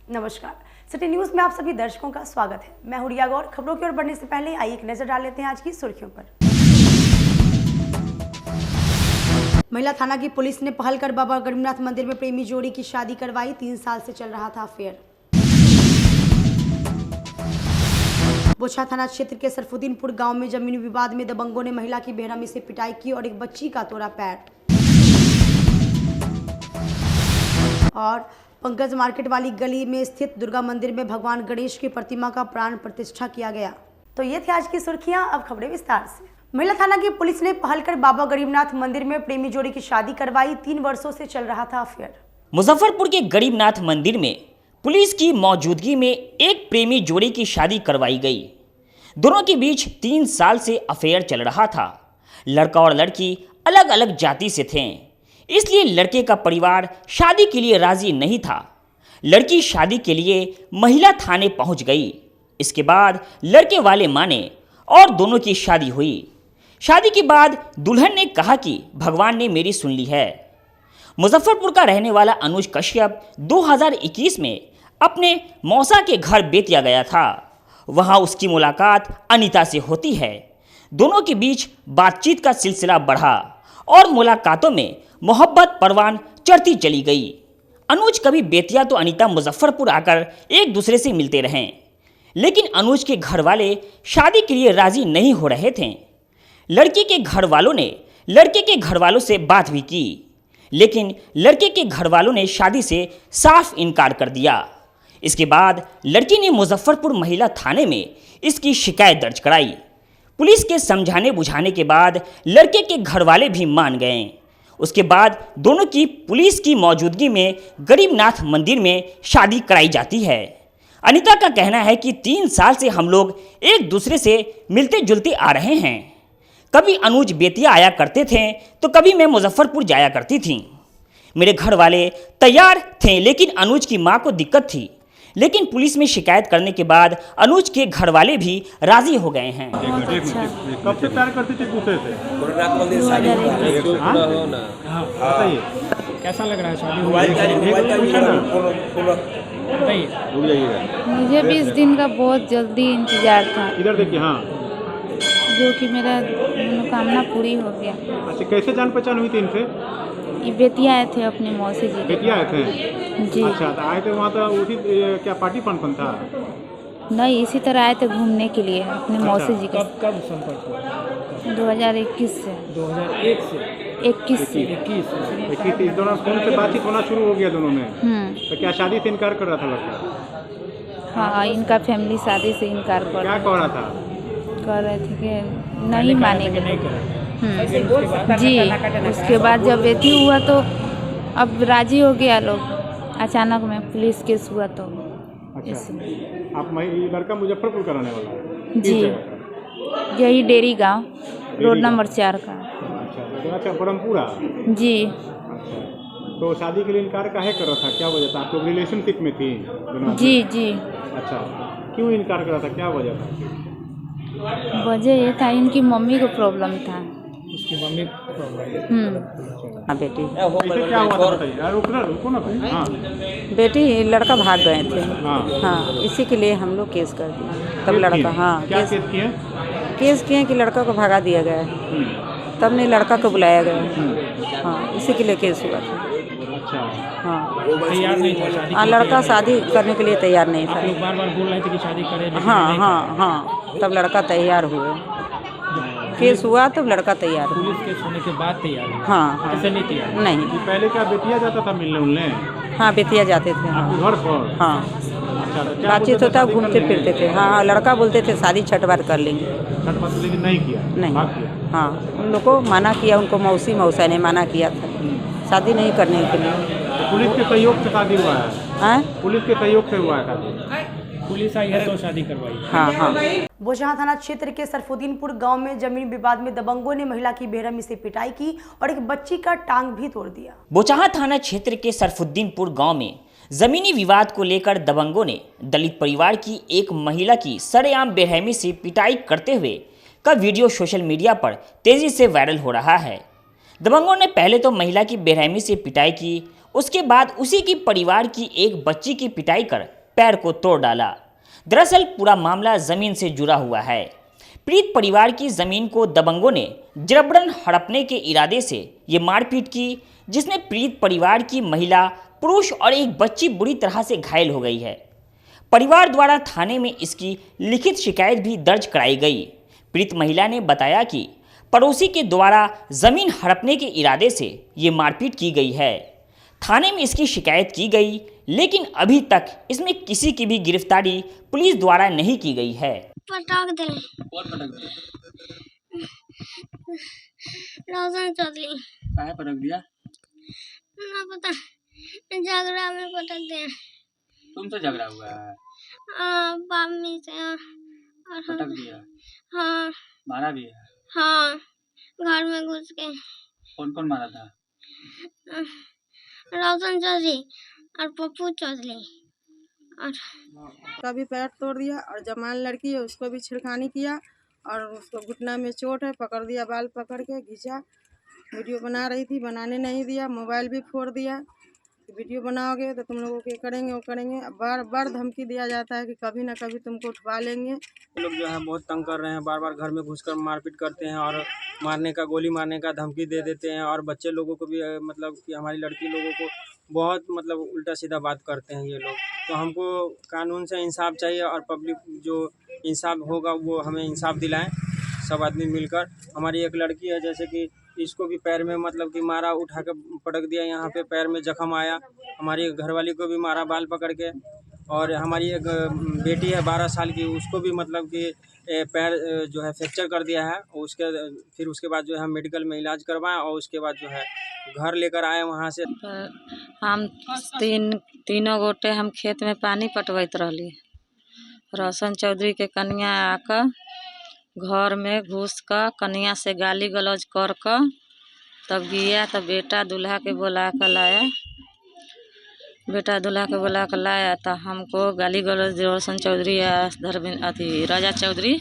नमस्कार, city news में आप सभी दर्शकों का स्वागत है। मैं हूं रिया गौर। खबरों की ओर बढ़ने से पहले आइए एक नजर डाल लेते हैं आज की सुर्खियों पर। महिला थाना की पुलिस ने पहल कर बाबा गरीबनाथ मंदिर में प्रेमी जोड़ी की शादी करवाई। 3 साल से चल रहा था अफेयर। बोचहा थाना क्षेत्र के सरफुद्दीनपुर गांव में जमीनी विवाद में दबंगों ने महिला की बेरहमी से पिटाई की और एक बच्ची का तोड़ा पैर। और पंकज मार्केट वाली गली में स्थित दुर्गा मंदिर में भगवान गणेश की प्रतिमा का प्राण प्रतिष्ठा किया गया। तो ये थी आज की सुर्खियां। अब खबरें विस्तार से। महिला थाना की पुलिस ने पहल कर बाबा गरीबनाथ मंदिर में प्रेमी जोड़ी की शादी करवाई। 3 वर्षों से चल रहा था अफेयर। मुजफ्फरपुर के गरीबनाथ मंदिर में पुलिस की मौजूदगी में एक प्रेमी जोड़ी की शादी करवाई गई। दोनों के बीच 3 साल से अफेयर चल रहा था। लड़का और लड़की अलग अलग जाति से थे, इसलिए लड़के का परिवार शादी के लिए राजी नहीं था। लड़की शादी के लिए महिला थाने पहुंच गई। इसके बाद लड़के वाले माने और दोनों की शादी हुई। शादी के बाद दुल्हन ने कहा कि भगवान ने मेरी सुन ली है। मुजफ्फरपुर का रहने वाला अनुज कश्यप 2021 में अपने मौसा के घर बेतिया गया था। वहां उसकी मुलाकात अनीता से होती है। दोनों के बीच बातचीत का सिलसिला बढ़ा और मुलाकातों में मोहब्बत परवान चढ़ती चली गई। अनुज कभी बेतिया तो अनीता मुजफ्फरपुर आकर एक दूसरे से मिलते रहे, लेकिन अनुज के घर वाले शादी के लिए राजी नहीं हो रहे थे। लड़की के घर वालों ने लड़के के घर वालों से बात भी की, लेकिन लड़के के घर वालों ने शादी से साफ इनकार कर दिया। इसके बाद लड़की ने मुजफ्फरपुर महिला थाने में इसकी शिकायत दर्ज कराई। पुलिस के समझाने बुझाने के बाद लड़के के घर वाले भी मान गए। उसके बाद दोनों की पुलिस की मौजूदगी में गरीबनाथ मंदिर में शादी कराई जाती है। अनीता का कहना है कि 3 साल से हम लोग एक दूसरे से मिलते जुलते आ रहे हैं। कभी अनुज बेतिया आया करते थे तो कभी मैं मुजफ्फरपुर जाया करती थी। मेरे घर वाले तैयार थे, लेकिन अनुज की माँ को दिक्कत थी। लेकिन पुलिस में शिकायत करने के बाद अनुज के घर वाले भी राजी हो गए हैं। कब से प्यार करते थे दूसरे से? बताइए कैसा लग रहा है शादी? मुझे 20 दिन का बहुत जल्दी इंतजार था। इधर देखिए। हाँ, जो कि मेरा मनोकामना पूरी हो गया। अच्छा, कैसे जान पहचान हुई थी इनसे? ये बेतिया आए थे अपने मौसी जी। बेतिया आए थे? जी। अच्छा, तो आए थे वहाँ तो उसी क्या पार्टी फंक्शन था? नहीं, इसी तरह आए थे घूमने के लिए अपने मौसी जी के। कब संपर्क हुआ? 2021 से। 2001 से 21 से। 21 इस दौरान फोन से बातचीत होना शुरू हो गया दोनों में। तो क्या शादी से इनकार कर रहा था लड़का? हाँ, इनका फैमिली शादी से इनकार कर क्या कह रहा था? कर रहे थे कि नहीं मानेंगे। नहीं करा। जी। उसके बाद जब बेटी हुआ तो अब राजी हो गया लोग। अचानक में पुलिस केस हुआ तो अच्छा, आप ये लड़का मुजफ्फरपुर का रहने वाला है? जी, यही डेरी गांव रोड नंबर 4 का। अच्छा, परमपुरा। जी। अच्छा, तो शादी के लिए इनकार काहे कर रहा था? क्या वजह था? आप लोग रिलेशनशिप में थी? जी जी। अच्छा, क्यों इनकार कर रहा था? क्या वजह था? वजह ये था इनकी मम्मी को प्रॉब्लम था। उसकी मम्मी को प्रॉब्लम। हाँ बेटी। ऐसे क्या हुआ था बताइए। यार रुको ना भाई। हाँ, बेटी लड़का भाग गए थे। हाँ, हाँ, इसी के लिए हम लोग केस कर दिए। तब लड़का, हाँ, क्या केस किए? केस किए कि लड़का को भगा दिया गया। तब नहीं लड़का को बुलाया गया। हाँ, इसी के लिए केस हुआ था। अच्छा, हाँ, तैयार नहीं था शादी? हाँ, लड़का शादी करने के लिए तैयार नहीं आप था। लोग बार बार बोल रहे थे कि शादी करें। हाँ हाँ हाँ, तब लड़का तैयार हुए। केस हुआ तब लड़का तैयार हुआ। पुलिस केस होने के बाद तैयार हुआ? हाँ हाँ। ऐसे नहीं तैयार? नहीं। पहले क्या बेतिया जाता था मिलने उलने? हाँ, बेतिया जाते थे। हाँ, आपके घर पर? हाँ, अच्छा, तो क्या बातचीत बोलते थे? होता, शादी कर घूमते लेंगे? फिरते थे। हाँ, लड़का बोलते थे शादी छठ बार कर लेंगे। छठ बात लेकिन नहीं किया? नहीं। भाग किया? हाँ, उन लोग को मना किया। उनको मौसी मौसा ने मना किया था शादी नहीं करने के लिए। तो पुलिस के सहयोग से शादी हुआ है? हाँ, पुलिस के सहयोग से हुआ है शादी? पुलिस आई है तो शादी करवाई? हाँ हाँ। बोचहा थाना क्षेत्र के सरफुद्दीनपुर गांव में जमीन विवाद में दबंगों ने महिला की बेरहमी से पिटाई की और एक बच्ची का टांग भी तोड़ दिया। बोचहा थाना क्षेत्र के सरफुद्दीनपुर गांव में जमीनी विवाद को लेकर दबंगों ने दलित परिवार की एक महिला की सरेआम बेरहमी से पिटाई करते हुए का वीडियो सोशल मीडिया पर तेजी से वायरल हो रहा है। दबंगों ने पहले तो महिला की बेरहमी से पिटाई की, उसके बाद उसी की परिवार की एक बच्ची की पिटाई कर पैर को तोड़ डाला। दरअसल पूरा मामला जमीन से जुड़ा हुआ है। पीड़ित परिवार की जमीन को दबंगों ने जबरन हड़पने के इरादे से ये मारपीट की, जिसमें पीड़ित परिवार की महिला, पुरुष और एक बच्ची बुरी तरह से घायल हो गई है। परिवार द्वारा थाने में इसकी लिखित शिकायत भी दर्ज कराई गई। पीड़ित महिला ने बताया कि पड़ोसी के द्वारा जमीन हड़पने के इरादे से ये मारपीट की गई है। थाने में इसकी शिकायत की गई, लेकिन अभी तक इसमें किसी की भी गिरफ्तारी पुलिस द्वारा नहीं की गई है। पटाख दे रोशन चौधरी कहाँ पटक दिया? ना पता, झगड़ा में पटक दे। तुमसे झगड़ा हुआ है? मम्मी से और पटक दिया? हाँ मारा भी है? हाँ, घर में घुस के। कौन कौन मारा था? रोशन चौधरी और पप्पू चौधरी। और का भी पैर तोड़ दिया और जमान लड़की है उसको भी छिड़खानी किया और उसको घुटना में चोट है, पकड़ दिया, बाल पकड़ के खींचा। वीडियो बना रही थी, बनाने नहीं दिया, मोबाइल भी फोड़ दिया। वीडियो बनाओगे तो तुम लोगों के करेंगे वो करेंगे। बार बार धमकी दिया जाता है कि कभी ना कभी तुमको उठवा लेंगे। लोग जो है बहुत तंग कर रहे हैं, बार बार घर में घुसकर मारपीट करते हैं और मारने का, गोली मारने का धमकी दे देते हैं। और बच्चे लोगों को भी मतलब कि हमारी लड़की लोगों को बहुत मतलब उल्टा सीधा बात करते हैं ये लोग। तो हमको कानून से इंसाफ चाहिए और पब्लिक जो इंसाफ होगा वो हमें इंसाफ दिलाएं, सब आदमी मिलकर। हमारी एक लड़की है जैसे कि इसको भी पैर में मतलब कि मारा, उठा के पटक दिया, यहाँ पे पैर में जख्म आया। हमारी घरवाली को भी मारा बाल पकड़ के। और हमारी एक बेटी है 12 साल की, उसको भी मतलब कि पैर जो है फ्रैक्चर कर दिया है। फिर उसके बाद जो है हम मेडिकल में इलाज करवाएं और उसके बाद जो है घर लेकर आए वहाँ से। हम तीनों गोटे हम खेत में पानी पटवैत रहली। रोशन चौधरी के कन्या आकर घर में घुस कर कन्या से गाली गलौज कर तब गया, तब बेटा दूल्हा के बुला कर लाया। बेटा दूल्हा के बुला कर लाया तो हमको गाली गलौज रोशन चौधरी या राजा चौधरी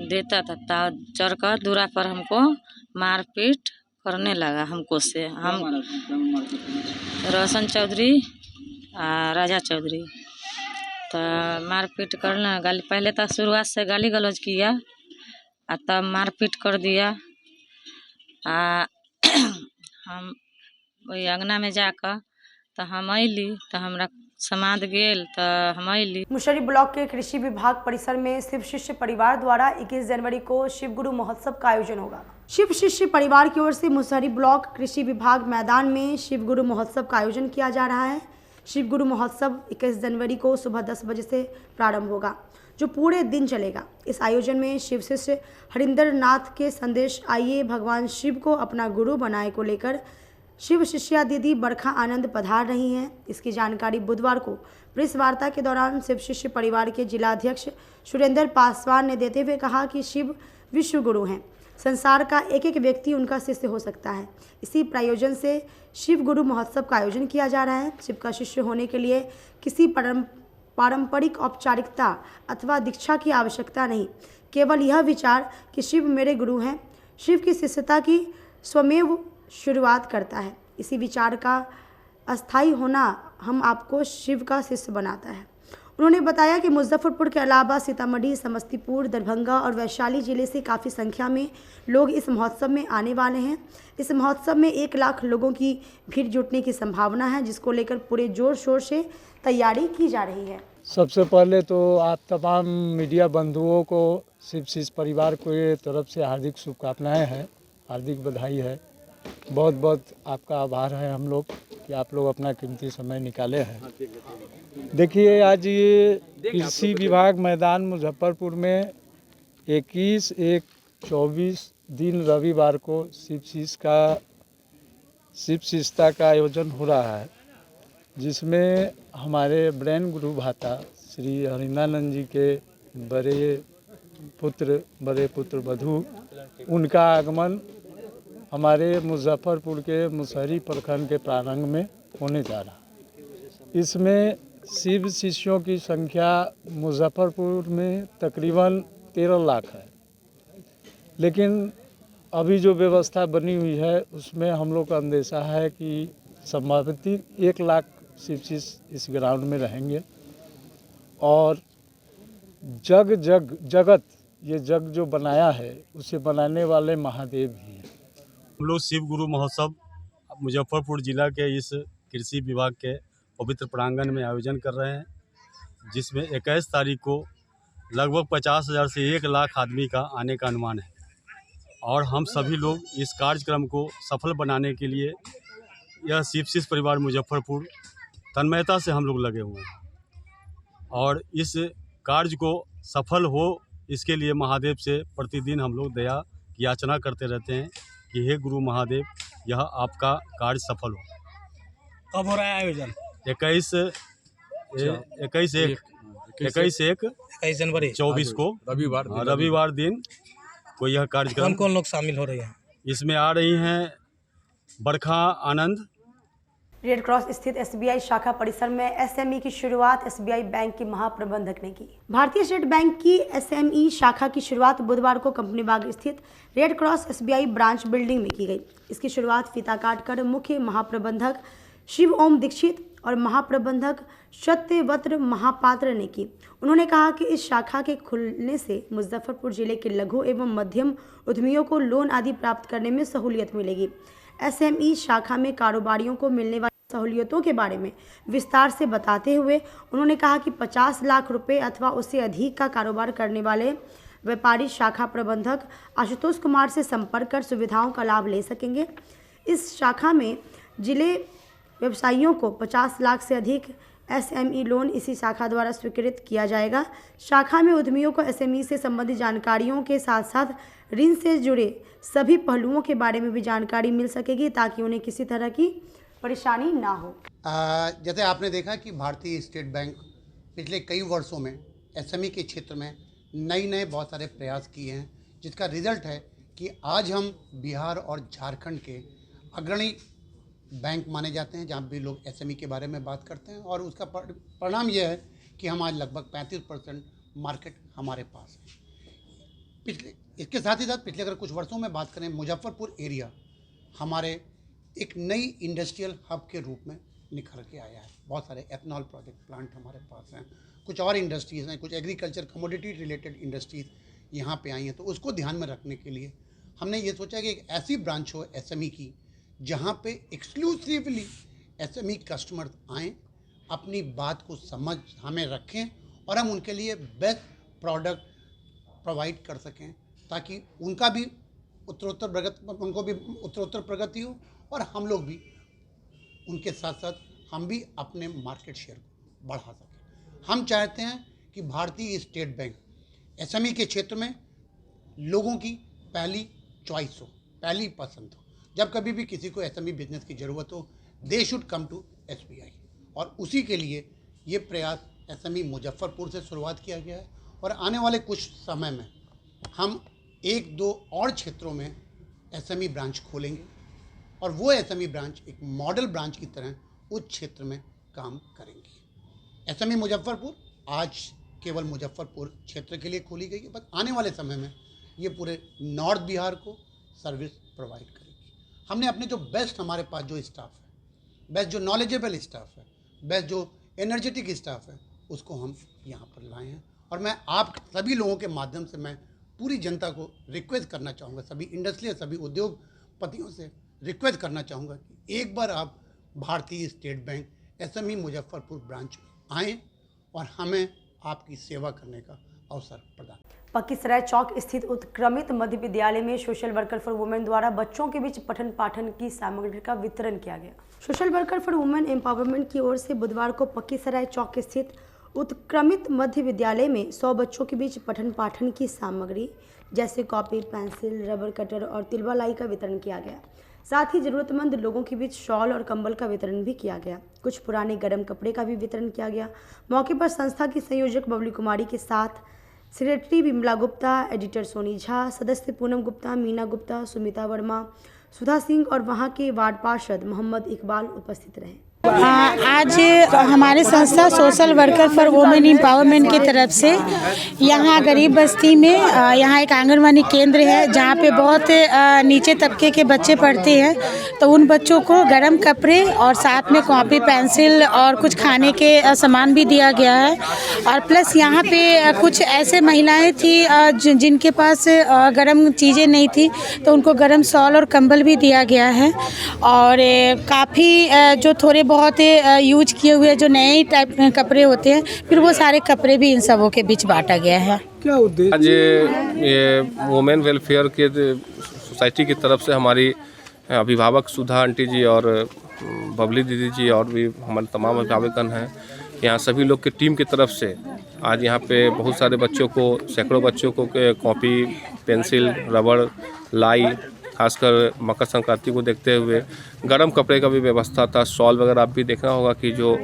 देता था। चढ़ कर दूरा पर हमको मारपीट करने लगा हमको से। हम रोशन चौधरी राजा चौधरी तो मारपीट करना, गाली पहले तो शुरुआत से गाली गलौज किया और तब मारपीट कर दिया। हम वही अंगना में जाकर तो हम अली तो हमरा समाध गेल तो हम अली। मुशहरी ब्लॉक के कृषि विभाग परिसर में शिव शिष्य परिवार द्वारा 21 जनवरी को शिव गुरु महोत्सव का आयोजन होगा। शिव शिष्य परिवार की ओर से मुशहरी ब्लॉक कृषि विभाग मैदान में शिव गुरु महोत्सव का आयोजन किया जा रहा है। शिव गुरु महोत्सव 21 जनवरी को सुबह 10 बजे से प्रारंभ होगा, जो पूरे दिन चलेगा। इस आयोजन में शिव शिष्य हरिंदर नाथ के संदेश आइए भगवान शिव को अपना गुरु बनाए को लेकर शिव शिष्या दीदी बरखा आनंद पधार रही हैं। इसकी जानकारी बुधवार को प्रेस वार्ता के दौरान शिव शिष्य परिवार के जिलाध्यक्ष सुरेंद्र पासवान ने देते हुए कहा कि शिव विश्व गुरु हैं, संसार का एक एक व्यक्ति उनका शिष्य हो सकता है। इसी प्रायोजन से शिव गुरु महोत्सव का आयोजन किया जा रहा है। शिव का शिष्य होने के लिए किसी पारंपरिक औपचारिकता अथवा दीक्षा की आवश्यकता नहीं, केवल यह विचार कि शिव मेरे गुरु हैं, शिव की शिष्यता की स्वमेव शुरुआत करता है। इसी विचार का अस्थायी होना हम आपको शिव का शिष्य बनाता है। उन्होंने बताया कि मुजफ्फरपुर के अलावा सीतामढ़ी, समस्तीपुर, दरभंगा और वैशाली जिले से काफ़ी संख्या में लोग इस महोत्सव में आने वाले हैं। इस महोत्सव में 1 लाख लोगों की भीड़ जुटने की संभावना है, जिसको लेकर पूरे जोर शोर से तैयारी की जा रही है। सबसे पहले तो आप तमाम मीडिया बंधुओं को शिव शिष्य परिवार की तरफ से हार्दिक शुभकामनाएं हैं, हार्दिक बधाई है। बहुत बहुत आपका आभार है हम लोग कि आप लोग अपना कीमती समय निकाले हैं। देखिए, आज ये कृषि विभाग मैदान मुजफ्फरपुर में 21/1/24 दिन रविवार को शिव शिष्यता का आयोजन हो रहा है, जिसमें हमारे ब्रेन गुरु भाता श्री हरिंदानंद जी के बड़े पुत्र वधू, उनका आगमन हमारे मुजफ्फरपुर के मुशहरी प्रखंड के प्रांगण में होने जा रहा है। इसमें शिव शिष्यों की संख्या मुजफ्फरपुर में तकरीबन 13 लाख है, लेकिन अभी जो व्यवस्था बनी हुई है उसमें हम लोग का अंदेशा है कि संभावित 1 लाख शिवशिष इस ग्राउंड में रहेंगे। और जगत ये जग जो बनाया है उसे बनाने वाले महादेव ही हैं। हम लोग शिव गुरु महोत्सव मुजफ्फरपुर जिला के इस कृषि विभाग के पवित्र प्रांगण में आयोजन कर रहे हैं, जिसमें 21 तारीख को लगभग 50,000 से 1 लाख आदमी का आने का अनुमान है। और हम सभी लोग इस कार्यक्रम को सफल बनाने के लिए यह शिवशिष परिवार मुजफ्फरपुर तन्मयता से हम लोग लगे हुए हैं। और इस कार्य को सफल हो इसके लिए महादेव से प्रतिदिन हम लोग दया की याचना करते रहते हैं कि हे गुरु महादेव, यह आपका कार्य सफल हो। कब हो रहा है आयोजन? 21 जनवरी 24 को रविवार दिन को यह कार्यक्रम। कौन कौन लोग शामिल हो रहे हैं? इसमें आ रही हैं बरखा आनंद। रेड क्रॉस स्थित एसबीआई शाखा परिसर में एसएमई की शुरुआत एसबीआई बैंक के महाप्रबंधक ने की। भारतीय स्टेट बैंक की एसएमई शाखा की शुरुआत बुधवार को कंपनी बाग स्थित red cross SBI branch building में की गई। इसकी शुरुआत फीता काटकर मुख्य महाप्रबंधक शिव ओम दीक्षित और महाप्रबंधक सत्यव्रत महापात्र ने की। उन्होंने कहा कि इस शाखा के खुलने से मुजफ्फरपुर जिले के लघु एवं मध्यम उद्यमियों को लोन आदि प्राप्त करने में सहूलियत मिलेगी। एसएमई शाखा में कारोबारियों को मिलने वाली सहूलियतों के बारे में विस्तार से बताते हुए उन्होंने कहा कि 50 लाख रुपए अथवा उससे अधिक का कारोबार करने वाले व्यापारी शाखा प्रबंधक आशुतोष कुमार से संपर्क कर सुविधाओं का लाभ ले सकेंगे। इस शाखा में जिले व्यवसायियों को 50 लाख से अधिक एसएमई लोन इसी शाखा द्वारा स्वीकृत किया जाएगा। शाखा में उद्यमियों को एसएमई से संबंधित जानकारियों के साथ साथ ऋण से जुड़े सभी पहलुओं के बारे में भी जानकारी मिल सकेगी ताकि उन्हें किसी तरह की परेशानी ना हो। जैसे आपने देखा कि भारतीय स्टेट बैंक पिछले कई वर्षों में एसएमई के क्षेत्र में नए बहुत सारे प्रयास किए हैं, जिसका रिजल्ट है कि आज हम बिहार और झारखंड के अग्रणी बैंक माने जाते हैं जहाँ भी लोग एसएमई के बारे में बात करते हैं। और उसका परिणाम यह है कि हम आज लगभग 35% मार्केट हमारे पास है। इसके साथ ही साथ पिछले अगर कुछ वर्षों में बात करें, मुजफ्फरपुर एरिया हमारे एक नई इंडस्ट्रियल हब के रूप में निखर के आया है। बहुत सारे एथनॉल प्रोजेक्ट प्लांट हमारे पास हैं, कुछ और इंडस्ट्रीज़ हैं, कुछ एग्रीकल्चर कमोडिटी रिलेटेड इंडस्ट्रीज़ यहाँ पे आई हैं। तो उसको ध्यान में रखने के लिए हमने ये सोचा कि एक ऐसी ब्रांच हो एसएमई की जहाँ पे एक्सक्लूसिवली एसएमई कस्टमर्स आएँ, अपनी बात को समझ हमें रखें और हम उनके लिए बेस्ट प्रोडक्ट प्रोवाइड कर सकें ताकि उनका भी उत्तरोत्तर प्रगति हो और हम लोग भी उनके साथ साथ हम भी अपने मार्केट शेयर को बढ़ा सकें। हम चाहते हैं कि भारतीय स्टेट बैंक एसएमई के क्षेत्र में लोगों की पहली चॉइस हो, पहली पसंद हो। जब कभी भी किसी को एसएमई बिजनेस की ज़रूरत हो, they should come to SBI. और उसी के लिए ये प्रयास एसएमई मुजफ्फरपुर से शुरुआत किया गया है और आने वाले कुछ समय में हम 1-2 और क्षेत्रों में एसएमई ब्रांच खोलेंगे और वो एसएमई ब्रांच एक मॉडल ब्रांच की तरह उस क्षेत्र में काम करेंगी। एसएमई मुजफ्फरपुर आज केवल मुजफ्फरपुर क्षेत्र के लिए खोली गई है, बट आने वाले समय में ये पूरे नॉर्थ बिहार को सर्विस प्रोवाइड करेगी। हमने अपने जो बेस्ट हमारे पास जो स्टाफ है, बेस्ट जो नॉलेजेबल स्टाफ है, बेस्ट जो एनर्जेटिक स्टाफ है, उसको हम यहाँ पर लाए हैं। और मैं आप सभी लोगों के माध्यम से मैं पूरी जनता को रिक्वेस्ट करना चाहूँगा, सभी इंडस्ट्री, सभी उद्योगपतियों से रिक्वेस्ट करना चाहूँगा कि एक बार आप भारतीय state bank SME Muzaffarpur branch में आएँ और हमें आपकी सेवा करने का अवसर प्रदान। पक्कीसराय चौक स्थित उत्क्रमित मध्य विद्यालय में सोशल वर्कर फॉर वुमेन द्वारा बच्चों के बीच पठन पाठन की सामग्री का वितरण किया गया। Social worker for women empowerment की ओर से बुधवार को पक्कीसराय चौक स्थित उत्क्रमित मध्य विद्यालय में 100 बच्चों के बीच पठन पाठन की सामग्री जैसे कॉपी, पेंसिल, रबर कटर और तिलवा लाई का वितरण किया गया। साथ ही जरूरतमंद लोगों के बीच शॉल और कंबल का वितरण भी किया गया। कुछ पुराने गर्म कपड़े का भी वितरण किया गया। मौके पर संस्था की संयोजक बबली कुमारी के साथ सेक्रेटरी विमला गुप्ता, एडिटर सोनी झा, सदस्य पूनम गुप्ता, मीना गुप्ता, सुमिता वर्मा, सुधा सिंह और वहां के वार्ड पार्षद मोहम्मद इकबाल उपस्थित रहे। आज हमारे संस्था social worker for women empowerment की तरफ से यहाँ गरीब बस्ती में यहाँ एक आंगनवाड़ी केंद्र है जहाँ पे बहुत नीचे तबके के बच्चे पढ़ते हैं। तो उन बच्चों को गर्म कपड़े और साथ में कॉपी पेंसिल और कुछ खाने के सामान भी दिया गया है। और प्लस यहाँ पे कुछ ऐसे महिलाएं थी जिनके पास गर्म चीज़ें नहीं थी, तो उनको गर्म शॉल और कंबल भी दिया गया है। और काफ़ी जो थोड़े बहुत यूज किए हुए जो नए टाइप के कपड़े होते हैं, फिर वो सारे कपड़े भी इन सबों के बीच बांटा गया है। क्या उद्देश्य? आज ये वुमेन वेलफेयर के सोसाइटी की तरफ से हमारी अभिभावक सुधा आंटी जी और बबली दीदी जी और भी हमारे तमाम अभिभावकगण हैं, यहाँ सभी लोग की टीम की तरफ से आज यहाँ पे बहुत सारे बच्चों को, सैकड़ों बच्चों को कॉपी, पेंसिल, रबड़, लाई, खासकर मकर संक्रांति को देखते हुए गर्म कपड़े का भी व्यवस्था था। शॉल वगैरह आप भी देखना होगा कि जो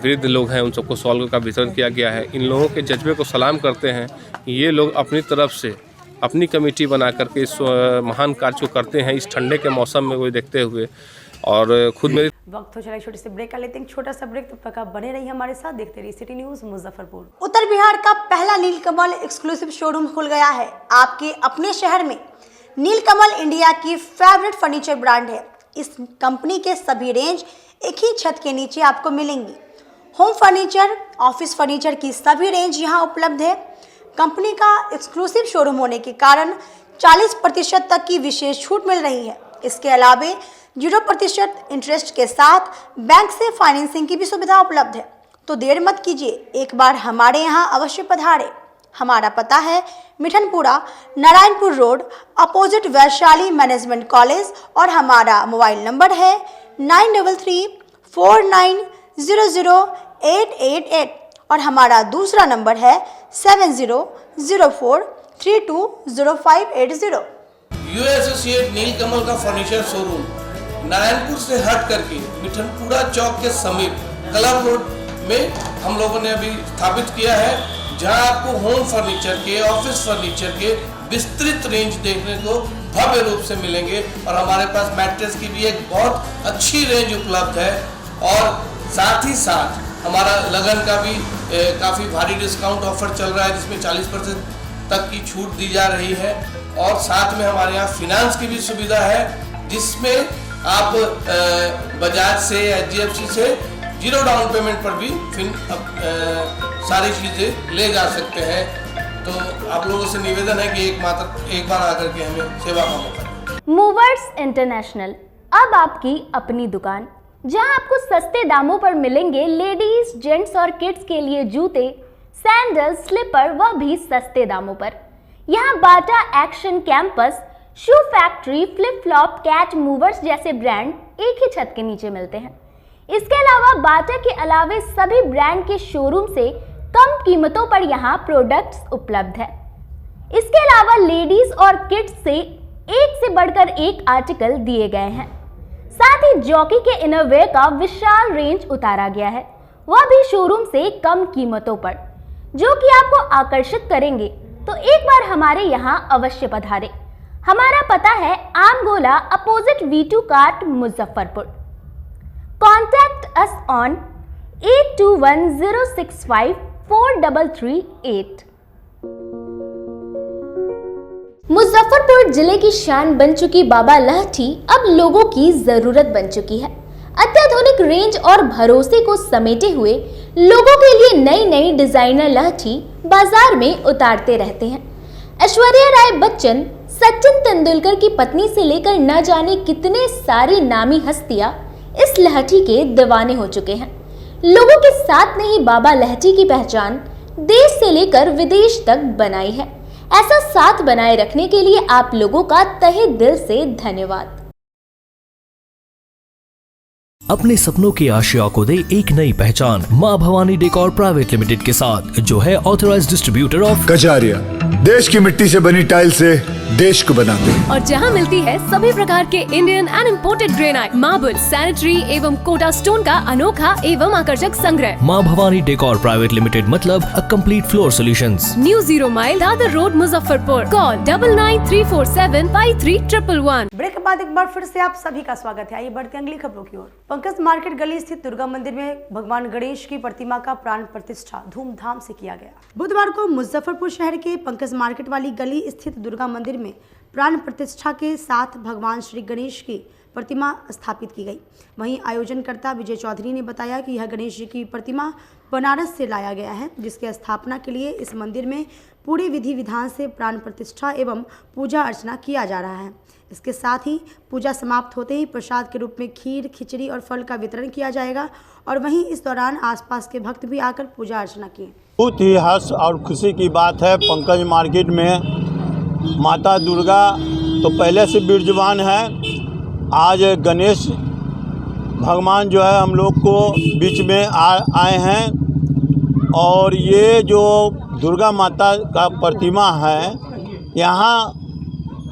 वृद्ध लोग हैं उन सबको शॉल का वितरण किया गया है। इन लोगों के जज्बे को सलाम करते हैं। ये लोग अपनी तरफ से अपनी कमेटी बना करके इस महान कार्य को करते हैं इस ठंडे के मौसम में वो देखते हुए। और खुद मेरी वक्त हो चला छोटे से ब्रेक का लेते हैं, छोटा सा ब्रेक। तब तक आप बने रहिए हमारे साथ, देखते रहिए सिटी न्यूज मुजफ्फरपुर। उत्तर बिहार का पहला नीलकमल एक्सक्लूसिव शोरूम खुल गया है आपके अपने शहर में। नीलकमल इंडिया की फेवरेट फर्नीचर ब्रांड है। इस कंपनी के सभी रेंज एक ही छत के नीचे आपको मिलेंगी। होम फर्नीचर, ऑफिस फर्नीचर की सभी रेंज यहाँ उपलब्ध है। कंपनी का एक्सक्लूसिव शोरूम होने के कारण 40% तक की विशेष छूट मिल रही है। इसके अलावे 0% इंटरेस्ट के साथ बैंक से फाइनेंसिंग की भी सुविधा उपलब्ध है। तो देर मत कीजिए, एक बार हमारे यहाँ अवश्य पधारें। हमारा पता है Mithanpura, Narayanpur road, opposite Vaishali management college, और हमारा मोबाइल नंबर है 9334900888 और हमारा दूसरा नंबर है 7004320580। यू एसोसिएट नीलकमल का फर्नीचर शोरूम नारायणपुर से हट करके मिठनपुरा चौक के समीप क्लब रोड में हम लोगों ने अभी स्थापित किया है, जहां आपको होम फर्नीचर के, ऑफिस फर्नीचर के विस्तृत रेंज देखने को भव्य रूप से मिलेंगे। और हमारे पास मैट्रेस की भी एक बहुत अच्छी रेंज उपलब्ध है। और साथ ही साथ हमारा लगन का भी काफ़ी भारी डिस्काउंट ऑफर चल रहा है, जिसमें 40% तक की छूट दी जा रही है। और साथ में हमारे यहाँ फिनांस की भी सुविधा है, जिसमें आप बजाज से, HDFC से 0 डाउन पेमेंट पर भी सारी चीज़ें ले जा सकते हैं। तो आप लोगों से निवेदन है कि एक बार आकर के हमें सेवा का मौका दें। मूवर्स इंटरनेशनल अब आपकी अपनी दुकान, जहां आपको सस्ते दामों पर मिलेंगे लेडीज, जेंट्स और किड्स के लिए जूते, सैंडल, स्लीपर, वह भी सस्ते दामों पर। यहाँ Bata, Action, Campus, shoe factory, flip flop, cat movers जैसे ब्रांड एक ही छत के नीचे मिलते हैं। इसके अलावा बाटा के अलावे सभी ब्रांड के शोरूम से कम कीमतों पर यहाँ प्रोडक्ट्स उपलब्ध है। इसके अलावा लेडीज और किड्स से एक से बढ़कर एक आर्टिकल दिए गए हैं। साथ ही जॉकी के इनरवेयर का विशाल रेंज उतारा गया है, वह भी शोरूम से कम कीमतों पर, जो कि आपको आकर्षित करेंगे। तो एक बार हमारे यहाँ अवश्य पधारें। हमारा पता है Amgola, opposite V2 cart, Muzaffarpur. Contact us on 8210654338। Muzaffarpur जिले की शान बन चुकी बाबा लहठी अब लोगों की जरूरत बन चुकी है। अत्याधुनिक रेंज और भरोसे को समेटे हुए लोगों के लिए नई नई डिजाइनर लहठी बाजार में उतारते रहते हैं। ऐश्वर्या राय बच्चन, सचिन तेंदुलकर की पत्नी से लेकर न जाने कितने सारी नामी हस्तियां इस लहठी के दीवाने हो चुके हैं। लोगों के साथ ने ही बाबा लहठी की पहचान देश से लेकर विदेश तक बनाई है। ऐसा साथ बनाए रखने के लिए आप लोगों का तहे दिल से धन्यवाद। अपने सपनों की आशिया को दे एक नई पहचान मां भवानी डेकोर प्राइवेट लिमिटेड के साथ, जो है ऑथराइज्ड डिस्ट्रीब्यूटर ऑफ कजारिया। देश की मिट्टी से बनी टाइल से देश को बनाते हैं, और जहां मिलती है सभी प्रकार के Indian and imported granite, marble, sanitary एवं कोटा स्टोन का अनोखा एवं आकर्षक संग्रह। मां भवानी डेकोर प्राइवेट लिमिटेड मतलब a complete floor solutions. New 0 mile Dadar road, Muzaffarpur. Call 9934753111। Break के बाद एक बार फिर से आप सभी का स्वागत है। आइए बढ़ते हैं अगली खबरों की ओर। पंकज मार्केट गली स्थित दुर्गा मंदिर में भगवान गणेश की प्रतिमा का प्राण प्रतिष्ठा धूमधाम से किया गया। बुधवार को मुजफ्फरपुर शहर के पंकज मार्केट वाली गली स्थित दुर्गा मंदिर में प्राण प्रतिष्ठा के साथ भगवान श्री गणेश की प्रतिमा स्थापित की गई। वहीं आयोजनकर्ता विजय चौधरी ने बताया कि यह गणेश जी की प्रतिमा बनारस से लाया गया है, जिसके स्थापना के लिए इस मंदिर में पूरे विधि विधान से प्राण प्रतिष्ठा एवं पूजा अर्चना किया जा रहा है। इसके साथ ही पूजा समाप्त होते ही प्रसाद के रूप में खीर, खिचड़ी और फल का वितरण किया जाएगा और वहीं इस दौरान आसपास के भक्त भी आकर पूजा अर्चना किए। बहुत ही हर्ष और खुशी की बात है। पंकज मार्केट में माता दुर्गा तो पहले से विराजमान है। आज गणेश भगवान जो है हम लोग को बीच में आए हैं और ये जो दुर्गा माता का प्रतिमा है, यहाँ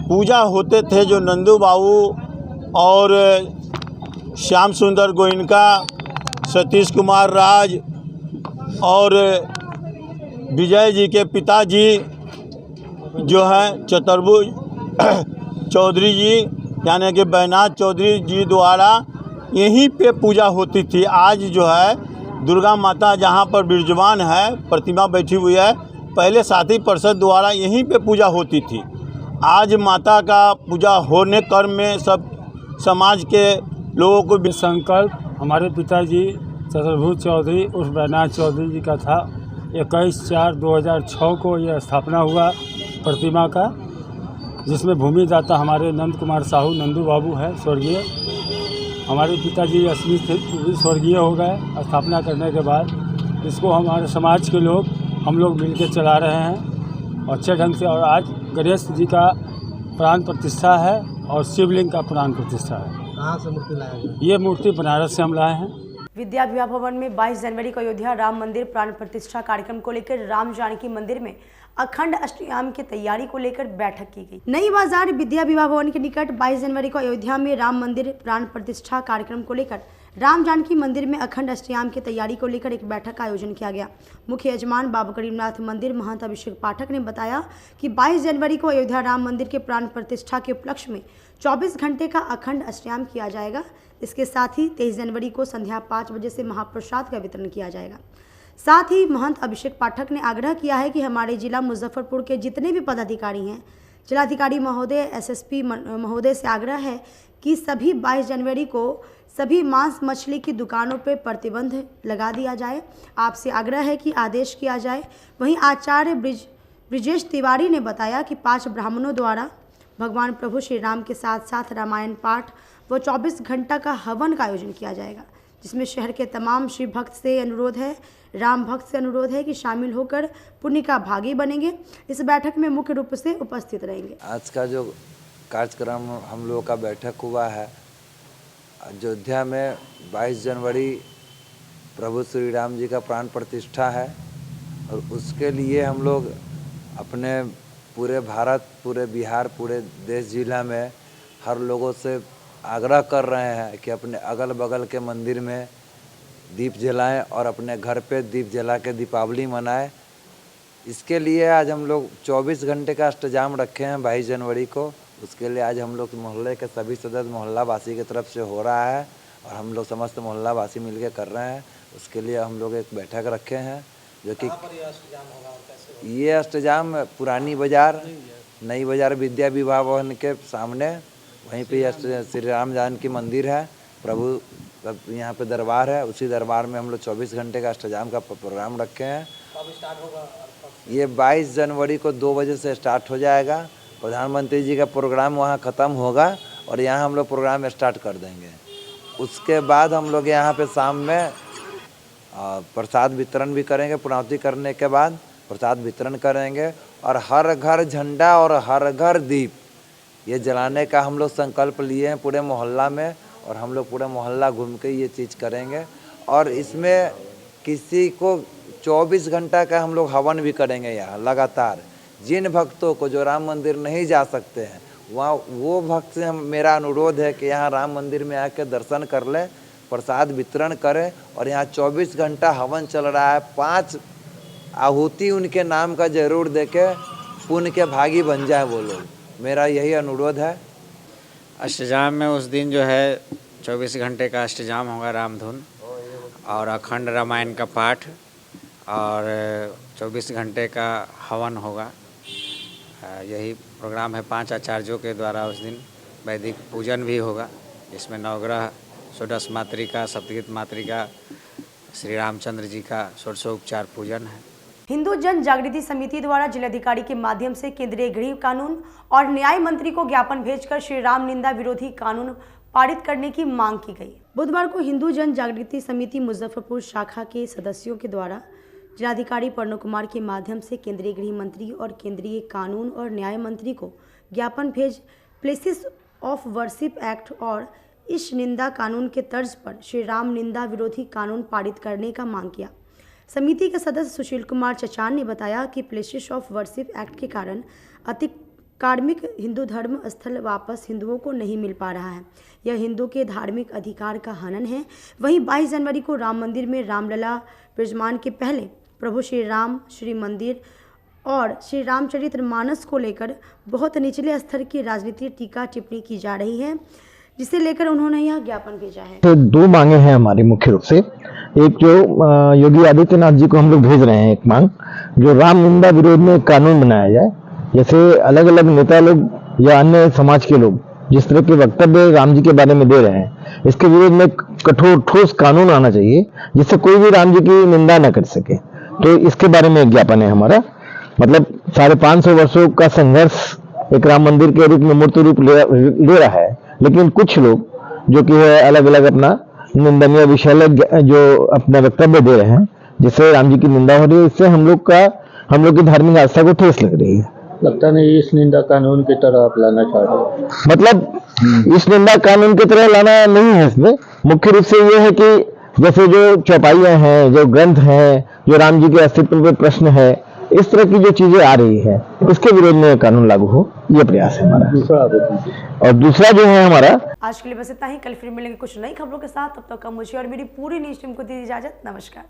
पूजा होते थे जो नंदू बाबू और श्याम सुंदर गोयनका, सतीश कुमार राज और विजय जी के पिताजी जो है चतुर्भुज चौधरी जी यानी कि बैनाथ चौधरी जी द्वारा यहीं पे पूजा होती थी। आज जो है दुर्गा माता जहाँ पर विराजमान है, प्रतिमा बैठी हुई है, पहले साथी परिषद द्वारा यहीं पे पूजा होती थी। आज माता का पूजा होने क्रम में सब समाज के लोगों को भी संकल्प हमारे पिताजी चतुर्भुज चौधरी उर्फ बैनाथ चौधरी जी का था। 21/4/2006 को यह स्थापना हुआ प्रतिमा का, जिसमें भूमिदाता हमारे नंद कुमार साहू नंदू बाबू है स्वर्गीय। हमारे पिताजी 80 स्वर्गीय हो गए स्थापना करने के बाद। इसको हमारे समाज के लोग हम लोग मिलकर चला रहे हैं अच्छे ढंग से। और आज गणेश जी का प्राण प्रतिष्ठा है और शिवलिंग का प्राण प्रतिष्ठा है। कहाँ से मूर्ति लाया गया? ये मूर्ति बनारस से हम लाए हैं। विद्या विवाह भवन में 22 जनवरी को अयोध्या राम मंदिर प्राण प्रतिष्ठा कार्यक्रम को लेकर राम जानकी मंदिर में अखंड अष्टयाम की तैयारी को लेकर बैठक की गई। नई बाजार विद्या विवाह भवन के निकट 22 जनवरी को अयोध्या में राम मंदिर प्राण प्रतिष्ठा कार्यक्रम को लेकर राम जानकी मंदिर में अखंड अष्टयाम की तैयारी को लेकर एक बैठक का आयोजन किया गया। मुख्य यजमान बाबा गरीबनाथ मंदिर महंत अभिषेक पाठक ने बताया कि 22 जनवरी को अयोध्या राम मंदिर के प्राण प्रतिष्ठा के उपलक्ष्य में 24 घंटे का अखंड अष्टयाम किया जाएगा। इसके साथ ही 23 जनवरी को संध्या 5 बजे से महाप्रसाद का वितरण किया जाएगा। साथ ही महंत अभिषेक पाठक ने आग्रह किया है कि हमारे जिला मुजफ्फरपुर के जितने भी पदाधिकारी हैं, जिलाधिकारी महोदय, एसएसपी महोदय से आग्रह है कि सभी 22 जनवरी को सभी मांस मछली की दुकानों पर प्रतिबंध लगा दिया जाए। आपसे आग्रह है कि आदेश किया जाए। वहीं आचार्य ब्रिजेश तिवारी ने बताया कि 5 ब्राह्मणों द्वारा भगवान प्रभु श्री राम के साथ साथ रामायण पाठ व 24 घंटा का हवन का आयोजन किया जाएगा, जिसमें शहर के तमाम शिव भक्त से अनुरोध है, राम भक्त से अनुरोध है कि शामिल होकर पुण्य का भागी बनेंगे। इस बैठक में मुख्य रूप से उपस्थित रहेंगे। आज का जो कार्यक्रम हम लोगों का बैठक हुआ है अयोध्या में 22 जनवरी प्रभु श्री राम जी का प्राण प्रतिष्ठा है और उसके लिए हम लोग अपने पूरे भारत, पूरे बिहार, पूरे देश जिला में हर लोगों से आग्रह कर रहे हैं कि अपने अगल बगल के मंदिर में दीप जलाएं और अपने घर पे दीप जला के दीपावली मनाएं। इसके लिए आज हम लोग 24 घंटे का अष्टजाम रखे हैं 22 जनवरी को। उसके लिए आज हम लोग मोहल्ले के सभी सदस्य मोहल्ला वासी की तरफ से हो रहा है और हम लोग समस्त मोहल्ला वासी मिलकर कर रहे हैं। उसके लिए हम लोग एक बैठक रखे हैं जो कि ये अष्टजाम पुरानी बाज़ार, नई बाज़ार विद्या विवाह भवन के सामने, वहीं पे श्री राम जानकी मंदिर है, प्रभु यहाँ पे दरबार है, उसी दरबार में हम लोग 24 घंटे का अष्टजाम का प्रोग्राम रखे हैं। ये 22 जनवरी को 2 बजे से स्टार्ट हो जाएगा। प्रधानमंत्री जी का प्रोग्राम वहाँ ख़त्म होगा और यहाँ हम लोग प्रोग्राम स्टार्ट कर देंगे। उसके बाद हम लोग यहाँ पे शाम में प्रसाद वितरण भी करेंगे। पुणावती करने के बाद प्रसाद वितरण करेंगे और हर घर झंडा और हर घर दीप ये जलाने का हम लोग संकल्प लिए हैं पूरे मोहल्ला में और हम लोग पूरा मोहल्ला घूम के ये चीज़ करेंगे। और इसमें किसी को 24 घंटा का हम लोग हवन भी करेंगे यहाँ लगातार। जिन भक्तों को जो राम मंदिर नहीं जा सकते हैं वहाँ वो भक्त से मेरा अनुरोध है कि यहाँ राम मंदिर में आके दर्शन कर लें, प्रसाद वितरण करें और यहाँ 24 घंटा हवन चल रहा है। 5 आहुति उनके नाम का जरूर देके पुण्य के भागी बन जाए वो लोग। मेरा यही अनुरोध है। अष्टजाम में उस दिन जो है 24 घंटे का अष्टजाम होगा, रामधुन और अखंड रामायण का पाठ और 24 घंटे का हवन होगा। यही प्रोग्राम है। 5 आचार्यों के द्वारा उस दिन वैदिक पूजन भी होगा, जिसमें नवग्रह, षोडश मातृका, सप्तगीत मातृका, श्री रामचंद्र जी का षोडशोपचार पूजन है। हिंदू जन जागृति समिति द्वारा जिलाधिकारी के माध्यम से केंद्रीय गृह कानून और न्याय मंत्री को ज्ञापन भेजकर श्री राम निंदा विरोधी कानून पारित करने की मांग की गई। बुधवार को हिंदू जन जागृति समिति मुजफ्फरपुर शाखा के सदस्यों के द्वारा जिलाधिकारी प्रणव कुमार के माध्यम से केंद्रीय गृह मंत्री और केंद्रीय कानून और न्याय मंत्री को ज्ञापन भेज प्लेसेस ऑफ वर्शिप एक्ट और इस निंदा कानून के तर्ज पर श्री राम निंदा विरोधी कानून पारित करने का मांग किया। समिति के सदस्य सुशील कुमार चचान ने बताया कि प्लेसेस ऑफ वर्शिप एक्ट के कारण अतिकार्मिक हिंदू धर्म स्थल वापस हिंदुओं को नहीं मिल पा रहा है। यह हिंदू के धार्मिक अधिकार का हनन है। वहीं 22 जनवरी को राम मंदिर में रामलला विराजमान के पहले प्रभु श्री राम श्री मंदिर और श्री रामचरितमानस को लेकर बहुत निचले स्तर की राजनीतिक टीका टिप्पणी की जा रही है, जिसे लेकर उन्होंने यह ज्ञापन भेजा है। तो 2 मांगे हैं हमारी मुख्य रूप से। एक जो योगी आदित्यनाथ जी को हम लोग भेज रहे हैं, एक मांग जो राम निंदा विरोध में एक कानून बनाया जाए। जैसे अलग अलग नेता लोग या अन्य समाज के लोग जिस तरह के वक्तव्य राम जी के बारे में दे रहे हैं, इसके विरोध में कठोर ठोस कानून आना चाहिए जिससे कोई भी राम जी की निंदा न कर सके। तो इसके बारे में एक ज्ञापन है हमारा। मतलब 550 वर्षों का संघर्ष एक राम मंदिर के रूप में मूर्त रूप ले रहा है, लेकिन कुछ लोग जो कि है अलग अलग अपना निंदनीय विषय जो अपना वक्तव्य दे रहे हैं, जिससे राम जी की निंदा हो रही है। इससे हम लोग की धार्मिक आस्था को ठेस लग रही है। लगता नहीं इस निंदा कानून की तरह आप लाना चाह रहे हो? मतलब इस निंदा कानून की तरह लाना नहीं है। इसमें मुख्य रूप से ये है कि जैसे जो चौपाइयां हैं, जो ग्रंथ हैं, जो राम जी के अस्तित्व पे प्रश्न है, इस तरह की जो चीजें आ रही है, इसके विरोध में कानून लागू हो, ये प्रयास है हमारा। और दूसरा जो है हमारा। आज के लिए बस इतना ही। कल फिर मिलेंगे कुछ नई खबरों के साथ। तब तक मुझे और मेरी पूरी न्यूज़ टीम को दी इजाजत। नमस्कार।